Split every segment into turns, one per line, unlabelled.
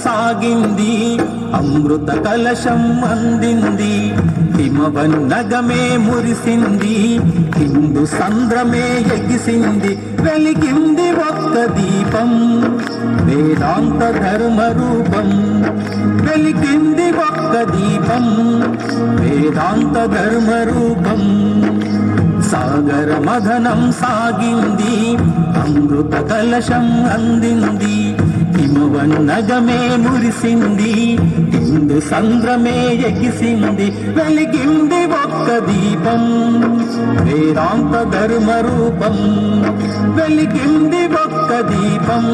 సాగింది, అమృత కలశం అందింది. హిమవన్నగమే మురిసింది, హిందూ సంద్రమే ఎగిసింది. వెలిగింది ఒక్క దీపం, వేదాంత ధర్మ రూపం. వెలిగింది ఒక్క దీపం, వేదాంత ధర్మ రూపం. సాగర మథనం సాగింది, అమృత కలశం అందింది. హిమవన్నగమే మురిసింది, హిందూ సంద్రమే ఎగిసింది. వెలిగింది ఒక్క దీపం, వేదాంత ధర్మ రూపం. వెలిగింది ఒక్క దీపం,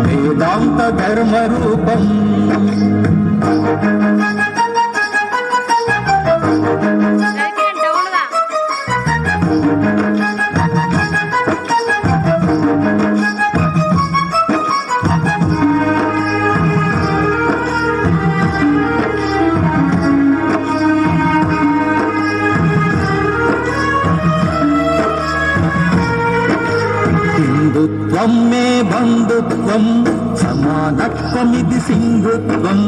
వేదాంత ధర్మ రూపం. హిందుత్వం మే బంధుత్వం, సమానత్వమిది సింధుత్వం.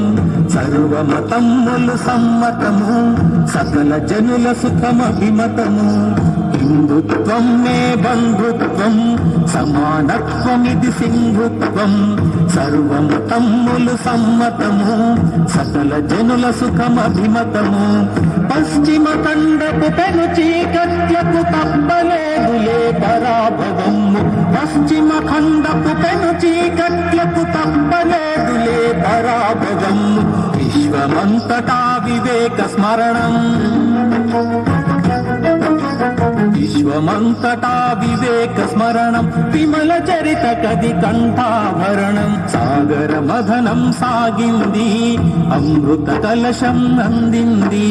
సర్వమతములు సమ్మతము, సకల జనుల సుఖమభిమతము. హిందుత్వం మే బంధుత్వం, సమానత్వమిది సింధుత్వం. సర్వమతములు సమ్మతము, సకల జనుల సుఖమభిమతము. పశ్చిమ ఖండపు పెను చీకట్లకు తప్పలేదులే పరాభవము. పశ్చిమ ఖండపు పెను చీకట్లకు తప్పలేదులే పరాభవము. విశ్వమంతటా వివేక స్మరణం, విశ్వమంతటా వివేక స్మరణం. విమల చరిత కది కంఠాభరణం. సాగర మథనం సాగింది, అమృత కలశం అందింది.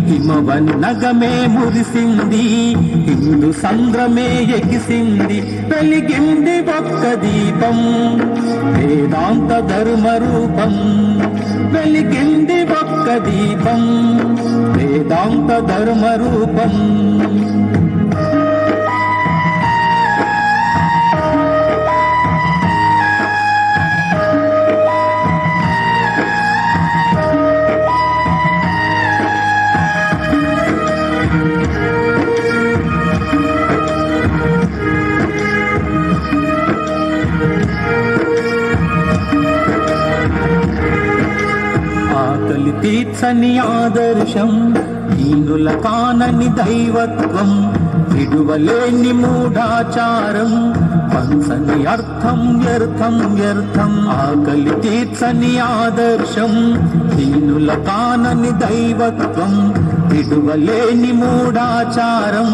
హిమవన్నగమే మురిసింది, హిందూ సంద్రమే ఎగిసింది. వెలిగింది ఒక్క దీపం, వేదాంత ధర్మ రూపం. వెలిగింది ఒక్క దీపం, వేదాంత ధర్మ రూపం. ఆకలి తీర్చని ఆదర్శం, దీనుల కానని దైవత్వం. విడువలేని మూఢాచారం, పంచని అర్థం వ్యర్థం వ్యర్థం. ఆకలి తీర్చని ఆదర్శం, దీనుల కానని దైవత్వం. విడువలేని మూఢాచారం,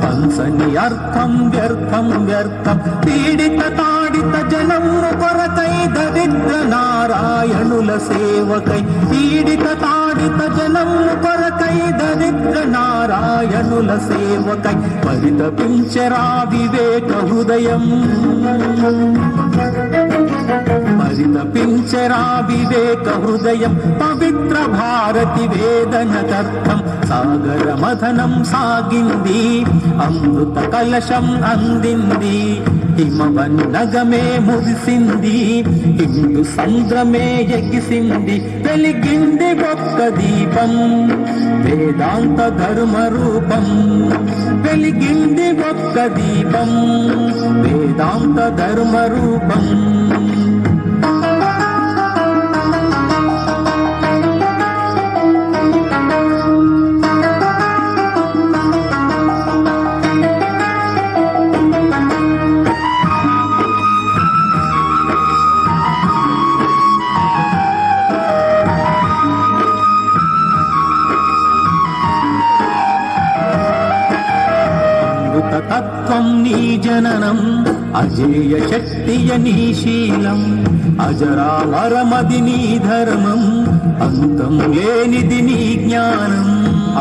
పంచని అర్థం వ్యర్థం వ్యర్థం. పీడిత తాడిత జనము కొరకై దరిద్ర నారాయణుల సేవకై. పీడిత తాడిత జనము కొరకై దరిద్ర నారాయణుల సేవకై. పరితపించరా వివేక హృదయం, పరితపించరా వివేక హృదయం. పవిత్ర భారతి వేదనకర్థం. సాగర మథనం సాగింది, అమృత కలశం అందింది. హిమవన్నగమే మురిసింది, హిందూ సంద్రమే ఎగిసింది. వెలిగింది ఒక్క దీపం, వేదాంత ధర్మ రూపం. వెలిగింది ఒక్క దీపం, వేదాంత ధర్మ రూపం. తత్వం నీ జననం, అజేయ శక్తియ నీ శీలం. అజరామరమది నీ ధర్మం, అంతం లేనిది నీ జ్ఞానం.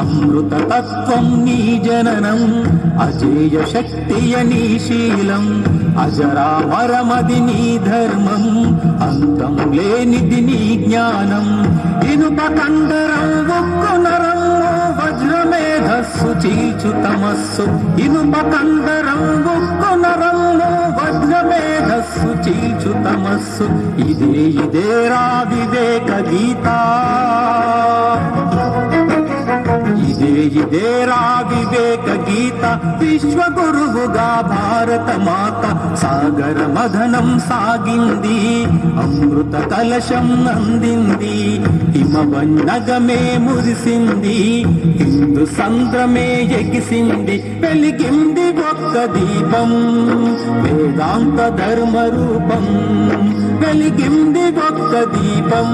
అమృత తత్వం నీ జననం, అజేయ శక్తియ నీ శీలం. అజరామరమది నీ ధర్మం, అంతం లేనిది నీ జ్ఞానం. ఇనుప కండరం ఉక్కు నరం, వజ్రమే మేధస్సు చీల్చు తమస్సు ఇనుప కండరంగు కొనరమ్ము వజ్రమేధస్సు చీల్చు తమస్సు ఇదేరా వివేక గీత ఇదేరా వివేక గీత విశ్వగురువుగా భారత మాత సాగర మథనం సాగింది అమృత కలశం అందింది హిమవన్నగమే మురిసింది హిందూ సంద్రమే ఎగిసింది వెలిగింది ఒక్క దీపం వేదాంత ధర్మ రూపం వెలిగింది ఒక్క దీపం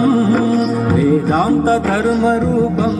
వేదాంత ధర్మ రూపం